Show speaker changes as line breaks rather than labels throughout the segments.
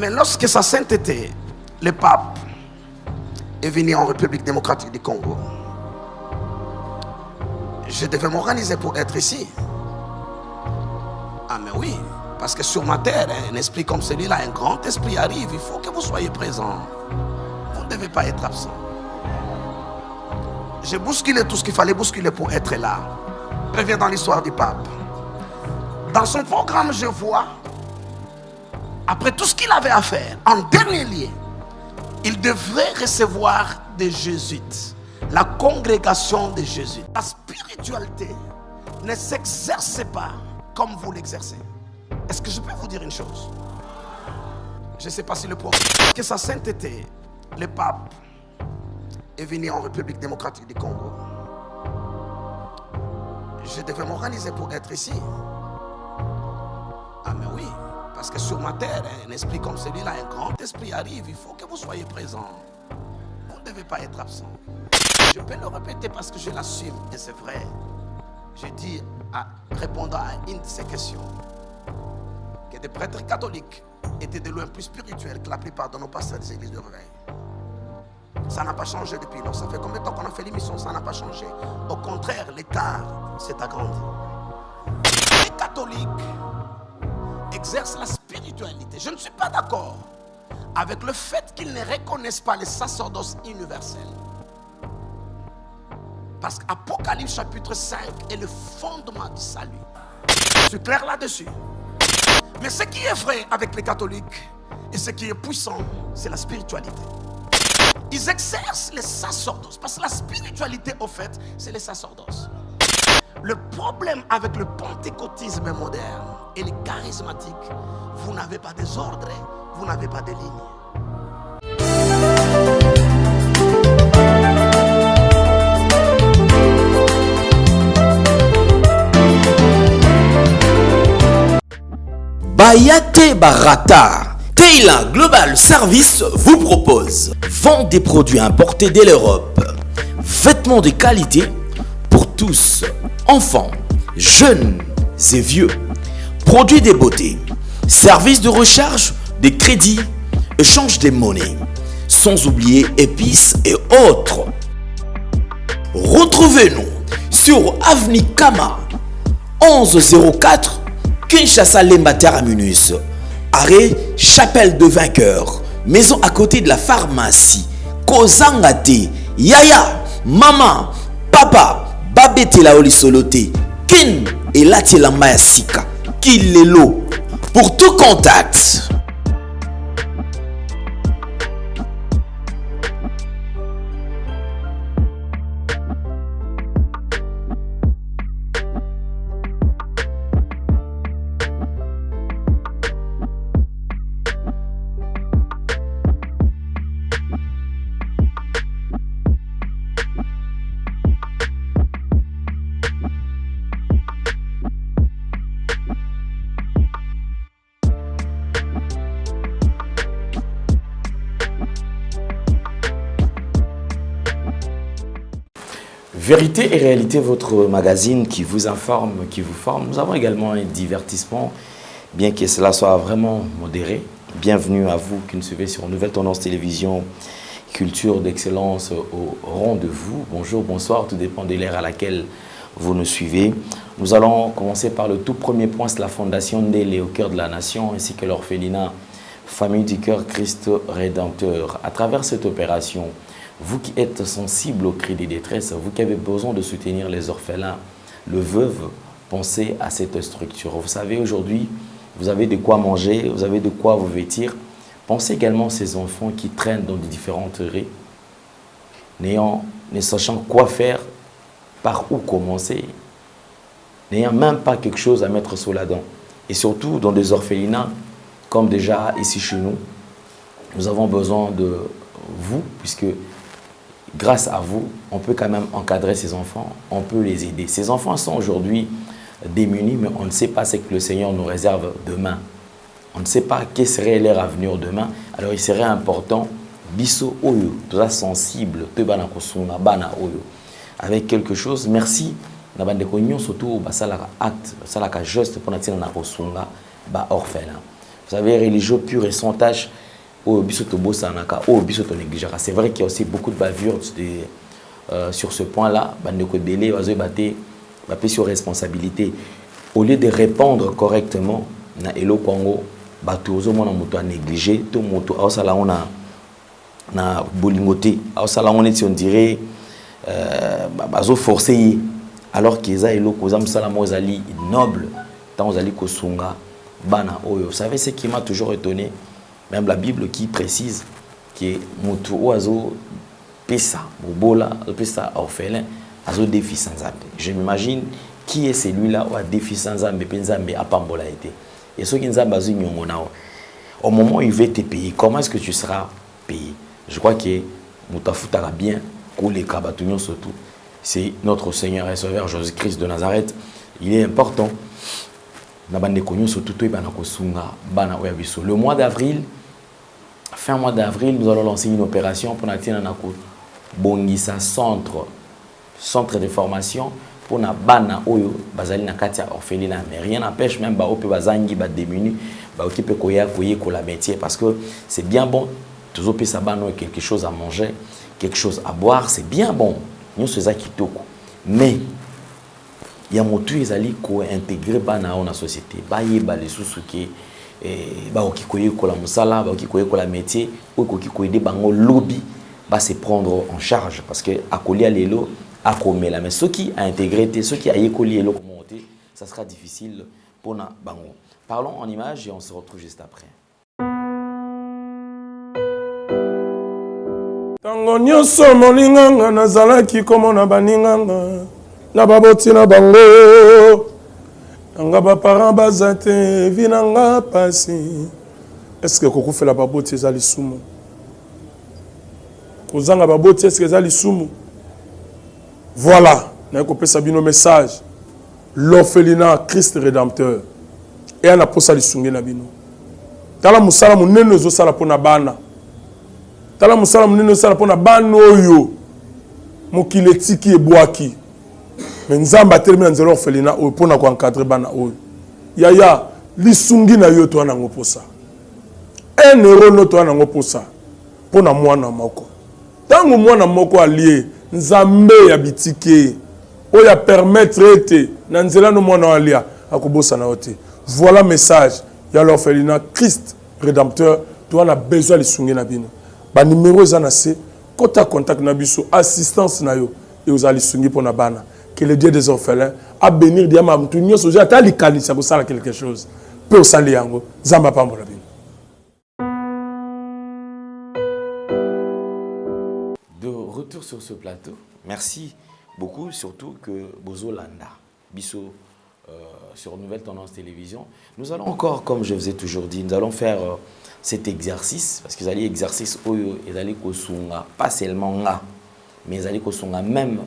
Mais lorsque sa sainteté, le pape, est venu en République démocratique du Congo, je devais m'organiser pour être ici. Ah mais oui, parce que sur ma terre, un esprit comme celui-là, un grand esprit arrive, il faut que vous soyez présent. Vous ne devez pas être absent. J'ai bousculé tout ce qu'il fallait bousculer pour être là. Reviens dans l'histoire du pape. Dans son programme, je vois, après tout ce qu'il avait à faire, en dernier lieu, il devrait recevoir des jésuites, la congrégation des jésuites. La spiritualité ne s'exerce pas comme vous l'exercez. Est-ce que je peux vous dire une chose? Je ne sais pas si le prophète, que sa sainteté, le pape, est venu en République démocratique du Congo. Je devais m'organiser pour être ici. Ah mais oui, parce que sur ma terre, un esprit comme celui-là, un grand esprit arrive, il faut que vous soyez présent. Vous ne devez pas être absent. Je peux le répéter parce que je l'assume et c'est vrai. Je dis, répondant à une de ces questions, que des prêtres catholiques étaient de loin plus spirituels que la plupart de nos pasteurs des églises de réveil. Ça n'a pas changé depuis lors. Ça fait combien de temps qu'on a fait l'émission? Ça n'a pas changé. Au contraire, l'écart s'est agrandi. Les catholiques exercent la spiritualité. Je ne suis pas d'accord avec le fait qu'ils ne reconnaissent pas le sacerdoce universel. Parce qu'Apocalypse chapitre 5 est le fondement du salut. Je suis clair là-dessus. Mais ce qui est vrai avec les catholiques et ce qui est puissant, c'est la spiritualité. Ils exercent les sacerdoces. Parce que la spiritualité, au fait, c'est les sacerdoces. Le problème avec le pentecôtisme moderne et les charismatiques, vous n'avez pas des ordres, vous n'avez pas de lignes.
Bayate Barata, Keila Global Service vous propose vente des produits importés de l'Europe, vêtements de qualité pour tous, enfants, jeunes et vieux, produits de beauté, services de recharge, de crédit, échange de monnaie, sans oublier épices et autres. Retrouvez-nous sur Avenue Kama 1104 Kinshasa Lemba Terminus, arrêt Chapelle de Vainqueur, maison à côté de la pharmacie. Kozangate, Yaya, Maman, Papa, Babete la Oli Solote, Kin et Latila Mayasika, Kilelo. Pour tout contact. Vérité et réalité, votre magazine qui vous informe, qui vous forme. Nous avons également un divertissement, bien que cela soit vraiment modéré. Bienvenue à vous qui nous suivez sur Nouvelle Tendance Télévision, culture d'excellence au rendez-vous. Bonjour, bonsoir, tout dépend de l'ère à laquelle vous nous suivez. Nous allons commencer par le tout premier point, c'est la Fondation Ndélé au cœur de la nation, ainsi que l'orphelinat Famille du Cœur Christ Rédempteur. À travers cette opération, vous qui êtes sensible aux cris de détresse, vous qui avez besoin de soutenir les orphelins, le veuve, pensez à cette structure. Vous savez, aujourd'hui, vous avez de quoi manger, vous avez de quoi vous vêtir. Pensez également à ces enfants qui traînent dans des différentes rues, ne sachant quoi faire, par où commencer, n'ayant même pas quelque chose à mettre sous la dent. Et surtout, dans des orphelinats, comme déjà ici chez nous, nous avons besoin de vous, puisque grâce à vous, on peut quand même encadrer ces enfants, on peut les aider. Ces enfants sont aujourd'hui démunis, mais on ne sait pas ce que le Seigneur nous réserve demain. On ne sait pas quel serait leur avenir demain. Alors il serait important, biso oyo, tout sensible, avec quelque chose. Merci. Surtout, acte, geste pour orphelin. savez, religieux pur et sans tâche, au bisotobo sanaka, au bisotonégligera. C'est vrai qu'il y a aussi beaucoup de bavures sur ce point-là. Bandeko délai, oiseau batté, sur responsabilité. Au lieu de répondre correctement, na elo Congo, batuozo mona moto a négligé, tout moto a osala on a na bolingoté, a osala on est on dirait bazo forcé alors qu'ils a elo kozam salamo zali noble, tant zali kosunga bana oyo. Vous savez ce qui m'a toujours étonné, même la Bible qui précise que moto oiseau pesa bobola, pesa orphelin, azo défi sans zambe. Je m'imagine qui est celui-là ou a défi sans zambe, penzambe a pambola été. Et ceux qui nous ont au moment où il veut te payer, comment est-ce que tu seras payé? Je crois que Moutafutara bien, surtout, c'est notre Seigneur et Sauveur Jésus-Christ de Nazareth. Il est important. Le mois d'avril, fin mois d'avril, nous allons lancer une opération pour notre Bongisa centre de formation. Pour na bana oyo bazali na katia orphelinat, mais rien n'empêche même ba ope bazangi ba démunis ba okipe koya ko la métier, parce que c'est bien bon toujours pe sa bana quelque chose à manger, quelque chose à boire, c'est bien bon nous c'est kitoko, mais il y a motu ezali ko intégrer bana na société ba yeba les susuki ba okikoye ko la musala ba okikoye ko la métier ou okikoye de bango lobby va se prendre en charge, parce que akoli alelo à Komela, mais ceux qui a intégré, ceux qui a écoli et monté, ça sera difficile pour na bango. Parlons en images et on se retrouve juste après.
Tango nyonso molinganga nazalaki komona baninganga na baboti na bango nanga ba parents bazate vinanga pasi. Est-ce que koko fait la baboti ezali sumu? Kozanga baboti est-ce que ezali sumu? Voilà, nous avons un message. L'orphelinat Christ Rédempteur. Et on a posé les sungé na bino. Tala musala munene zo sala pona bana. Tala musala munene sala pona bana oyo. Mokile tiki e boaki. Mais nzamba termine nzelo orphelinat oyo pona ko encadrer bana oyo. Yaya, li sungi na yo to na ngoposa. 1 euro no to na ngoposa. Pona mwana moko. Tango mwana moko allié Nzambe ya bitike oya permettre ete na nzela no mwana alia akobosa na ote. Voilà message ya l'orphelinat Christ Rédempteur. Tu as besoin de sungi na bino. Ba numéro za na se kota contact na biso assistance na yo et aux ali sungi pour na bana. Que le Dieu des orphelins a bénir diama mtu nyoso ja tali kanisa ko sala quelque chose. Pe o sali yango zamba pambola bino.
Retour sur ce plateau. Merci beaucoup, surtout que Bozo Landa, Bisso, sur Nouvelle Tendance Télévision. Nous allons encore, comme je vous ai toujours dit, nous allons faire cet exercice, parce que les exercices, ils allaient kosunga, pas seulement nga, mais ils allaient kosunga même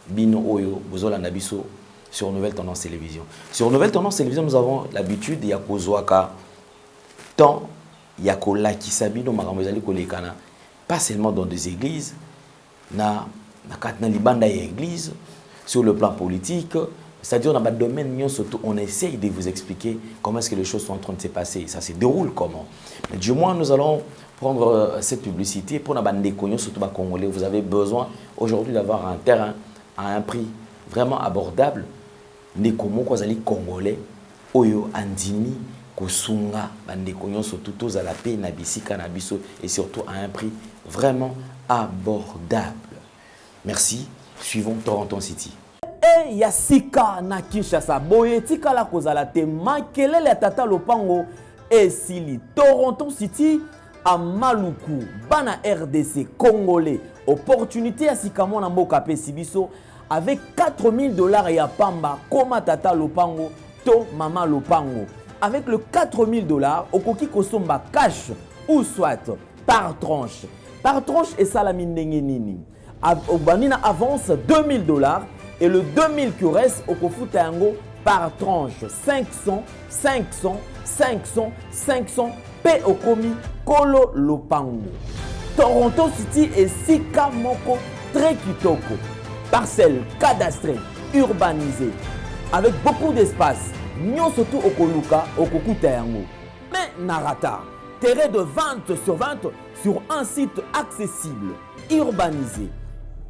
Bino Oyo, Bozo Landa Bisso, sur Nouvelle Tendance Télévision. Sur Nouvelle Tendance Télévision, nous avons l'habitude, il y a Kozouaka, tant, il y a Kolakisa Bino, Maramozali Kolekana, pas seulement dans des églises, na libanda église, sur le plan politique, c'est-à-dire dans le domaine surtout on essaye de vous expliquer comment est-ce que les choses sont en train de se passer, ça se déroule comment. Mais du moins nous allons prendre cette publicité pour la bande des cognos, surtout les Congolais. Vous avez besoin aujourd'hui d'avoir un terrain à un prix vraiment abordable. Les Congolais, Oyo Andimi, Kosunga, bande cognos surtout tous à la paix, Nabisika, Nabiso, et surtout à un prix vraiment abordable. Merci. Suivons Toronto City.
Et Yasika na Kinshasa. Boye tika la kozala te makelele tata lopango et sili Toronto City à Maluku bana RDC congolais. Opportunité à Sikamo na mboka pe sibiso avec $4000 ya pamba koma tata lopango to mama lopango. Avec le $4000 okoki kosomba cash ou soit par tranche. Par tranche et salamine nini. Obanina avance $2000 et le 2000 qui reste au Kofutango par tranche 500, 500, 500, 500 P Okomi Kolo Lopango. Toronto City et Sika Moko très kitoko. Parcelle cadastrée, urbanisée, avec beaucoup d'espace. Nyon surtout au Koluka, au Kokutayango. jamais Narata. Terrain de vente sur un site accessible, urbanisé,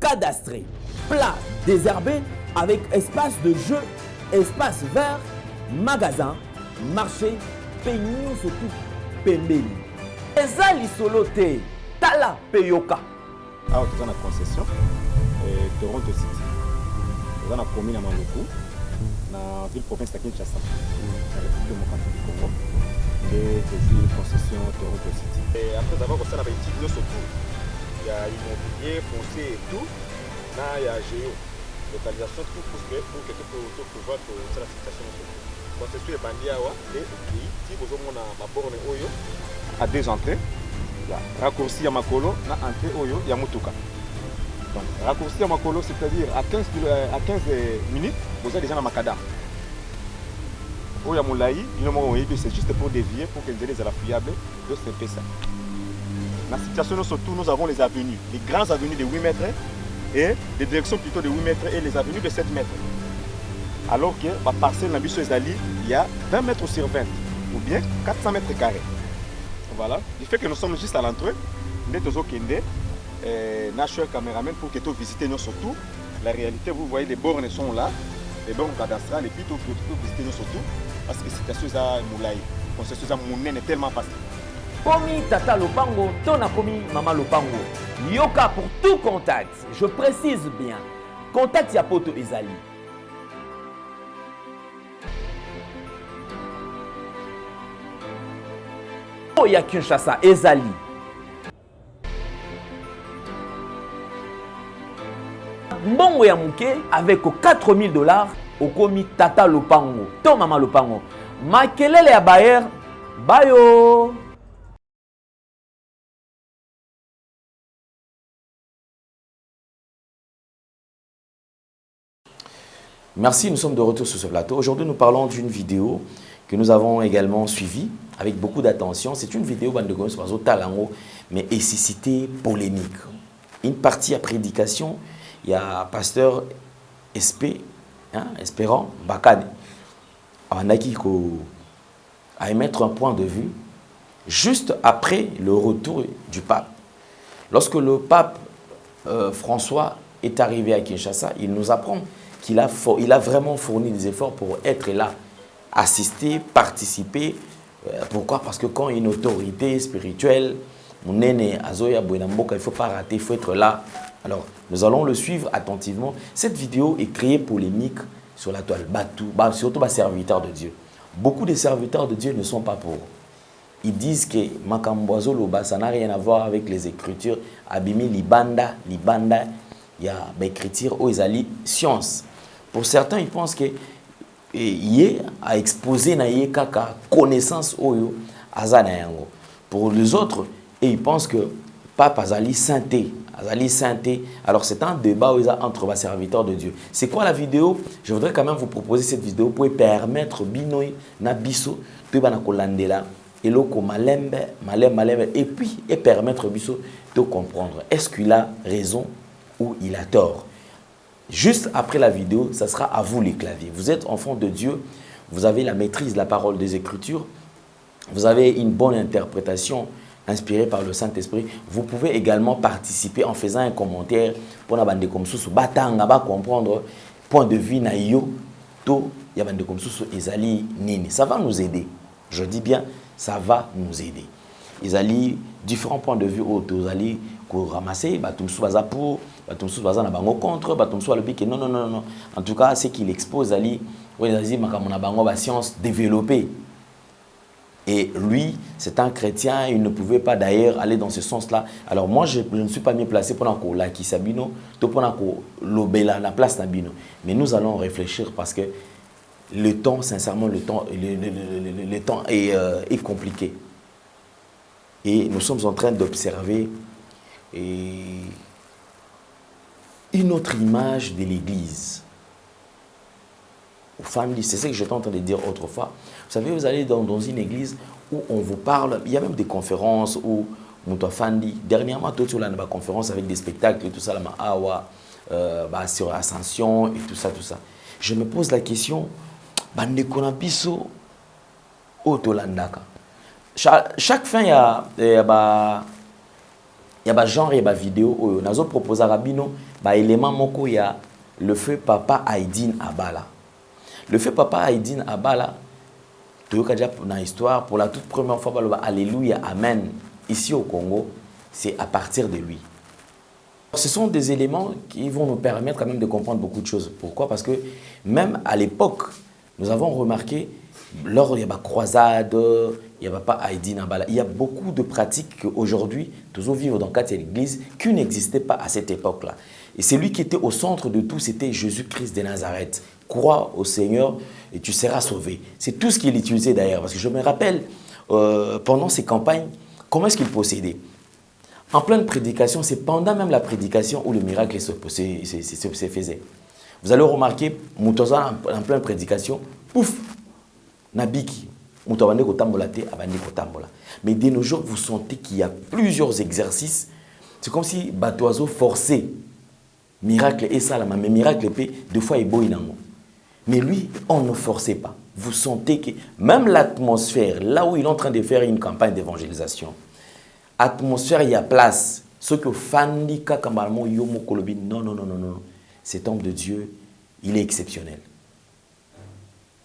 cadastré, plat, désherbé, avec espace de jeu, espace vert, magasin, marché, peignon surtout, pembeli. Eza lisolo te, tala peyoka.
Alors, tu as une concession, Toronto City. Tu as une commune à Maluku, dans la ville province de Kinshasa, dans la République démocratique du Congo. Et une concession Toronto City. Et après avoir fait la petite vidéo surtout, il y a immobilier, foncier et tout. Là, il y a géo, localisation, tout pour que tu puisses pouvoir faire la situation. Concession est bandit et si vous avez une borne Oyo, à deux entrées, il y a raccourci à Makolo, à entrée Oyo, il y a Mutuka. Donc, raccourci à Makolo, c'est-à-dire à 15 minutes, vous êtes déjà dans Makada. C'est juste pour dévier, pour que les élèves soient fiables de ce ça. La situation, surtout, nous avons les avenues, les grandes avenues de 8 mètres et des directions plutôt de 8 mètres et les avenues de 7 mètres. Alors que la parcelle dans Ezali, il y a 20 mètres sur 20 ou bien 400 mètres carrés. Voilà. Du fait que nous sommes juste à l'entrée, nous sommes National Cameraman pour que tu visites nous surtout. La réalité, vous voyez, les bornes sont là, les bornes cadastrales, et puis tu peux visiter nous surtout. Parce que c'est situation à moulay, concession à mounen est tellement facile.
Komi Tata Lopango, Tona Komi Mama Lopango. Yoka pour tout contact. Je précise bien. Contact Yapoto Ezali. Oya Kinshasa Ezali. Mbongo ya muke avec $4000 au komi Tata Lopango, to Mama Lopango. Makelele ya Bayer, bayo.
Merci, nous sommes de retour sur ce plateau. Aujourd'hui, nous parlons d'une vidéo que nous avons également suivie avec beaucoup d'attention. C'est une vidéo Bandegos Bazo Talango, mais nécessité polémique. Une partie à prédication, il y a pasteur SP, espérant Bakane, à émettre un point de vue juste après le retour du pape. Lorsque le pape François est arrivé à Kinshasa, il nous apprend qu'il a vraiment fourni des efforts pour être là, assister, participer. Pourquoi? Parce que quand une autorité spirituelle, mon aîné Azoya Bouenamboka, il ne faut pas rater, il faut être là. Alors, nous allons le suivre attentivement. Cette vidéo est créée polémique sur la toile, surtout les serviteurs de Dieu. Beaucoup de serviteurs de Dieu ne sont pas pour. Ils disent que Makamboazo Loba, ça n'a rien à voir avec les écritures. Abimi Libanda, il y a l'écriture aux Ezali science. Pour certains, ils pensent que Yé a exposé na Yé Kaka connaissance Oyo Azanayango. Pour les autres, et ils pensent que Pape Azali Sainté. Alors c'est un débat entre les serviteurs de Dieu. C'est quoi la vidéo? Je voudrais quand même vous proposer cette vidéo pour permettre Binoï Nabiso de Banakolandela et loko malembe et puis permettre Biso de comprendre est-ce qu'il a raison ou il a tort. Juste après la vidéo, ça sera à vous les claviers. Vous êtes enfant de Dieu, vous avez la maîtrise de la parole des Écritures, vous avez une bonne interprétation inspiré par le Saint-Esprit. Vous pouvez également participer en faisant un commentaire pour la bande comme ça, batanga comprendre point de vue na yo to ya bande comme ça ezali nini. Ça va nous aider. Je dis bien, ça va nous aider. Ezali différents points de vue auto ezali ko ramasser batumsu baza pour, batumsu baza na bango contre, batumsu le pique non. En tout cas, c'est qu'il expose ali ezali makamona bango ba science développée. Et lui, c'est un chrétien, il ne pouvait pas d'ailleurs aller dans ce sens-là. Alors moi, je ne suis pas mieux placé pour la Kisabino, pour la place Nabino. Mais nous allons réfléchir parce que le temps, sincèrement, le temps est compliqué. Et nous sommes en train d'observer une autre image de l'Église. C'est ce que j'étais en train de dire autrefois. Vous savez, vous allez dans une église où on vous parle, il y a même des conférences où Moutouafandi, dernièrement, tout sur la conférence avec des spectacles et tout ça, sur Ascension et tout ça. Je me pose la question, Bandekonapiso Otolandaka. chaque fin, il y a genre, il y a vidéo. Nous avons proposé à Rabino, élément moko, il y a le feu Papa Aïdine Abala. Le feu Papa Aïdine Abala, tu vois déjà dans l'histoire, pour la toute première fois, Alléluia, Amen, ici au Congo, c'est à partir de lui. Ce sont des éléments qui vont nous permettre quand même de comprendre beaucoup de choses. Pourquoi? Parce que même à l'époque, nous avons remarqué, lors il y a des croisades, il n'y a pas Aïdine Abala, il y a beaucoup de pratiques qu'aujourd'hui, toujours vivre dans le cadre de l'église, qui n'existaient pas à cette époque-là. Et celui qui était au centre de tout, c'était Jésus-Christ de Nazareth. Crois au Seigneur et tu seras sauvé. C'est tout ce qu'il utilisait d'ailleurs. Parce que je me rappelle, pendant ces campagnes, comment est-ce qu'il possédait? En pleine prédication, c'est pendant même la prédication où le miracle se faisait. Vous allez remarquer, Moutoza en pleine prédication, pouf, Nabiki, Moutawande kotambola te, abandi kotambola. Mais de nos jours, vous sentez qu'il y a plusieurs exercices. C'est comme si Batoiseau forçait miracle et ça, mais miracle épée, deux fois il boit. Mais lui, on ne forçait pas. Vous sentez que même l'atmosphère, là où il est en train de faire une campagne d'évangélisation, atmosphère, il y a place. Ce que Fandika Kamalmo Yomo Kolobi, non. Cet homme de Dieu, il est exceptionnel.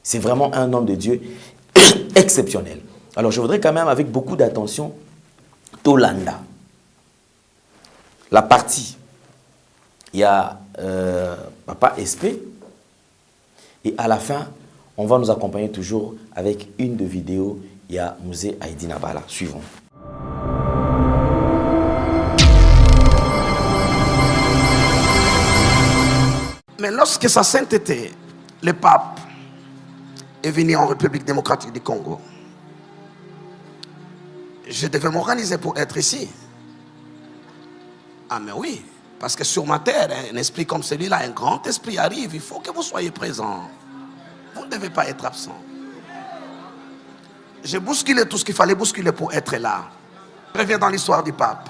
C'est vraiment un homme de Dieu exceptionnel. Alors je voudrais quand même, avec beaucoup d'attention, Tolanda. La partie, il y a Papa SP. Et à la fin, on va nous accompagner toujours avec une de vidéos. Il y a Musée Aïdine Abala. Suivons.
Mais lorsque sa sainteté, le pape, est venu en République démocratique du Congo, je devais m'organiser pour être ici. Ah mais oui, parce que sur ma terre, un esprit comme celui-là, un grand esprit arrive, il faut que vous soyez présents. Vous ne devez pas être absent. J'ai bousculé tout ce qu'il fallait bousculer pour être là. Je reviens dans l'histoire du pape.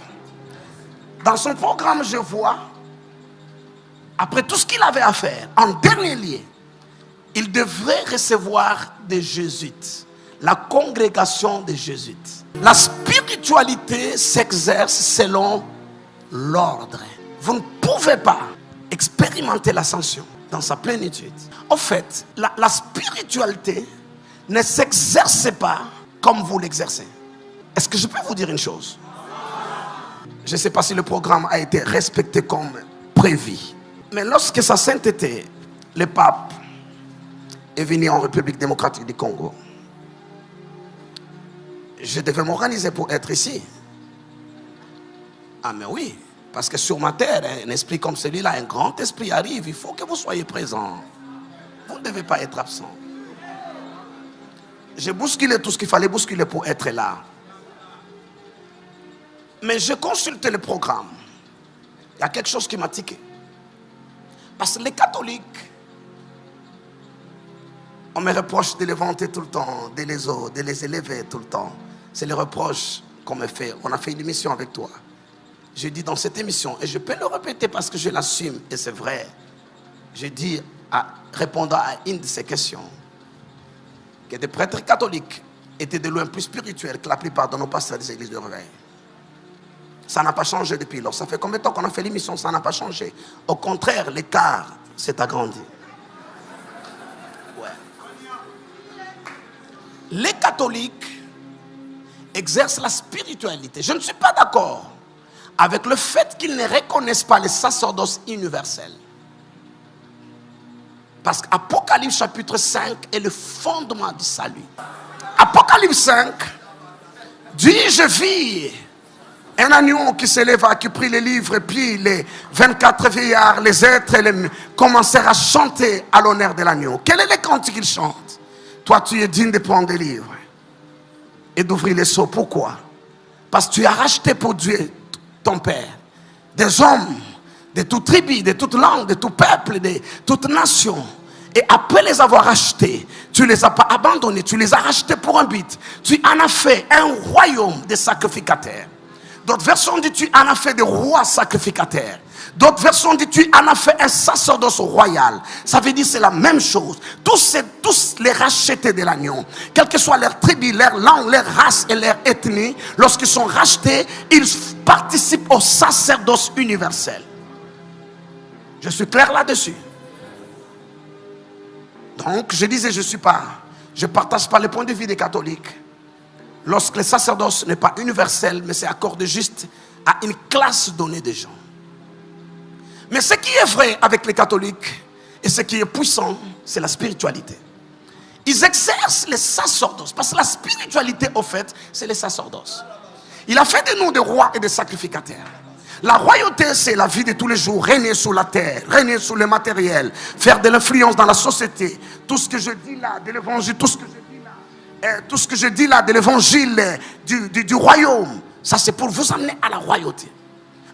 Dans son programme, je vois, après tout ce qu'il avait à faire, en dernier lieu, il devrait recevoir des jésuites, la congrégation des jésuites. La spiritualité s'exerce selon l'ordre. Vous ne pouvez pas expérimenter l'ascension dans sa plénitude. En fait, la spiritualité ne s'exerce pas comme vous l'exercez. Est-ce que je peux vous dire une chose? Je ne sais pas si le programme a été respecté comme prévu. Mais lorsque sa sainteté, le pape, est venu en République démocratique du Congo, je devais m'organiser pour être ici. Ah mais oui, parce que sur ma terre, un esprit comme celui-là, un grand esprit arrive, il faut que vous soyez présents. Vous ne devez pas être absent. J'ai bousculé tout ce qu'il fallait bousculer pour être là. Mais j'ai consulté le programme. Il y a quelque chose qui m'a tiqué. Parce que les catholiques, on me reproche de les vanter tout le temps, de les élever tout le temps. C'est le reproche qu'on me fait. On a fait une émission avec toi. J'ai dit dans cette émission, et je peux le répéter parce que je l'assume, et c'est vrai. J'ai dit, répondant à une de ces questions, que des prêtres catholiques étaient de loin plus spirituels que la plupart de nos pasteurs des églises de réveil. Ça n'a pas changé depuis lors. Ça fait combien de temps qu'on a fait l'émission? Ça n'a pas changé. Au contraire, l'écart s'est agrandi. Ouais. Les catholiques exercent la spiritualité. Je ne suis pas d'accord avec le fait qu'ils ne reconnaissent pas le sacerdoce universel. Parce qu'Apocalypse chapitre 5 est le fondement du salut. Apocalypse 5 dit, je vis un agneau qui s'éleva, qui prit les livres, et puis les 24 vieillards, les êtres, commencèrent à chanter à l'honneur de l'agneau. Quel est le cantique qu'ils chantent? Toi, tu es digne de prendre des livres et d'ouvrir les sceaux. Pourquoi? Parce que tu as racheté pour Dieu, ton Père, des hommes de toute tribu, de toute langue, de tout peuple, de toute nation. Et après les avoir rachetés, tu ne les as pas abandonnés, tu les as rachetés pour un but. Tu en as fait un royaume de sacrificateurs. D'autres versions disent tu en as fait des rois sacrificateurs. D'autres versions disent tu en as fait un sacerdoce royal. Ça veut dire c'est la même chose. Tous les rachetés de l'agneau, quelle que soit leur tribu, leur langue, leur race et leur ethnie, lorsqu'ils sont rachetés, ils participent au sacerdoce universel. Je suis clair là-dessus. Donc je disais je ne partage pas le point de vue des catholiques. Lorsque le sacerdoce n'est pas universel, mais c'est accordé juste à une classe donnée de gens. Mais ce qui est vrai avec les catholiques et ce qui est puissant, c'est la spiritualité. Ils exercent le sacerdoce, parce que la spiritualité, au fait, c'est le sacerdoce. Il a fait de nous des rois et des sacrificateurs. La royauté, c'est la vie de tous les jours, régner sur la terre, régner sur le matériel, faire de l'influence dans la société. Tout ce que je dis là, de l'évangile, tout ce que je dis là de l'évangile du royaume, ça c'est pour vous amener à la royauté.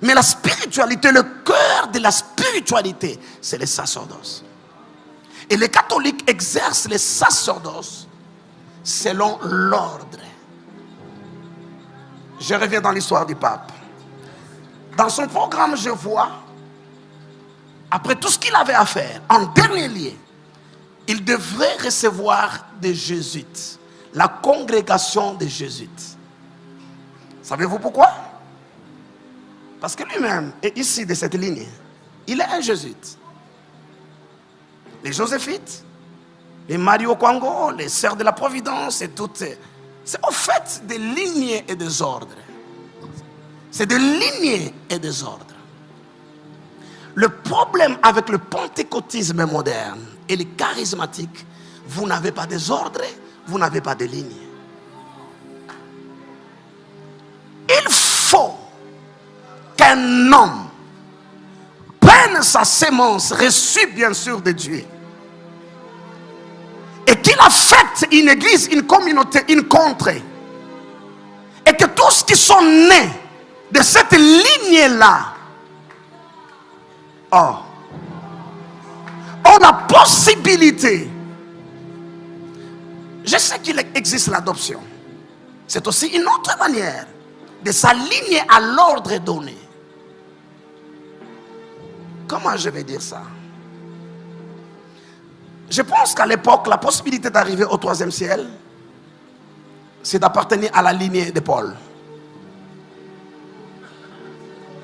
Mais la spiritualité, le cœur de la spiritualité, c'est le sacerdoce. Et les catholiques exercent le sacerdoce selon l'ordre. Je reviens dans l'histoire du pape. Dans son programme, je vois, après tout ce qu'il avait à faire, en dernier lieu, il devrait recevoir des jésuites. La congrégation des jésuites. Savez-vous pourquoi? Parce que lui-même est issu de cette lignée. Il est un jésuite. Les Joséphites, les Mario Kwango, les Sœurs de la Providence et toutes. C'est au fait des lignées et des ordres. C'est des lignées et des ordres. Le problème avec le pentecôtisme moderne et les charismatiques, vous n'avez pas des ordres. Vous n'avez pas de ligne. Il faut qu'un homme prenne sa sémence reçue bien sûr de Dieu et qu'il affecte une église, une communauté, une contrée, et que tous qui sont nés de cette lignée-là ont la possibilité. Je sais qu'il existe l'adoption. C'est aussi une autre manière de s'aligner à l'ordre donné. Comment je vais dire ça? Je pense qu'à l'époque, la possibilité d'arriver au 3e ciel, c'est d'appartenir à la lignée de Paul.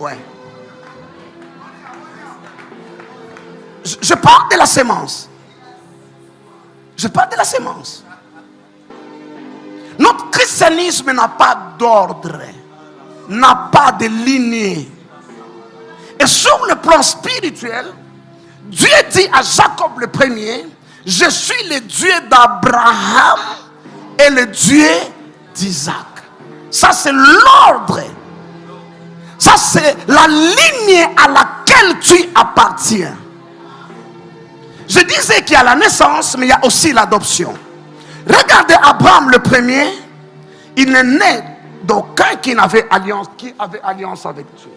Ouais. Je parle de la sémence. Je parle de la sémence. Notre christianisme n'a pas d'ordre, n'a pas de lignée. Et sur le plan spirituel, Dieu dit à Jacob le premier, je suis le Dieu d'Abraham et le Dieu d'Isaac. Ça c'est l'ordre. Ça c'est la lignée à laquelle tu appartiens. Je disais qu'il y a la naissance, mais il y a aussi l'adoption. Regardez Abraham le premier, il n'est né d'aucun qui avait alliance avec Dieu.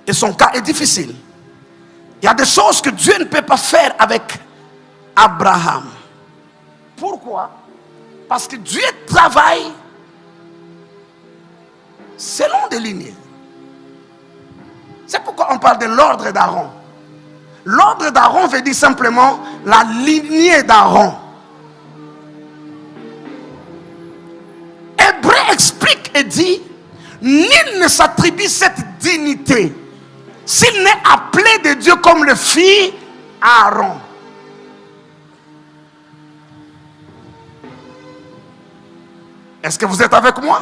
Et son cas est difficile. Il y a des choses que Dieu ne peut pas faire avec Abraham. Pourquoi? Parce que Dieu travaille selon des lignées. C'est pourquoi on parle de l'ordre d'Aaron. L'ordre d'Aaron veut dire simplement la lignée d'Aaron. Hébreu explique et dit, nul ne s'attribue cette dignité s'il n'est appelé de Dieu comme le fils Aaron. Est-ce que vous êtes avec moi?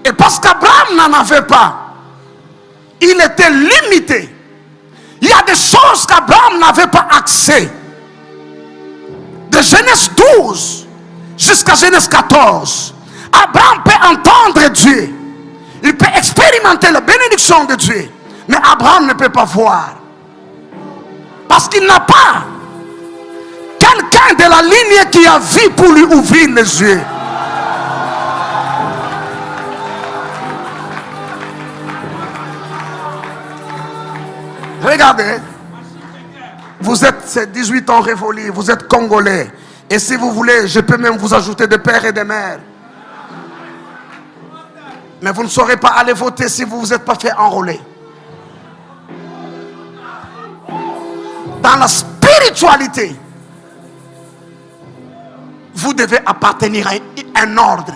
Et parce qu'Abraham n'en avait pas, il était limité. Il y a des choses qu'Abraham n'avait pas accès. De Genèse 12 jusqu'à Genèse 14, Abraham peut entendre Dieu. Il peut expérimenter la bénédiction de Dieu. Mais Abraham ne peut pas voir. Parce qu'il n'a pas quelqu'un de la lignée qui a vu pour lui ouvrir les yeux. Regardez, vous êtes 18 ans révolus, vous êtes congolais. Et si vous voulez, je peux même vous ajouter des pères et des mères. Mais vous ne saurez pas aller voter si vous ne vous êtes pas fait enrôler. Dans la spiritualité, vous devez appartenir à un ordre.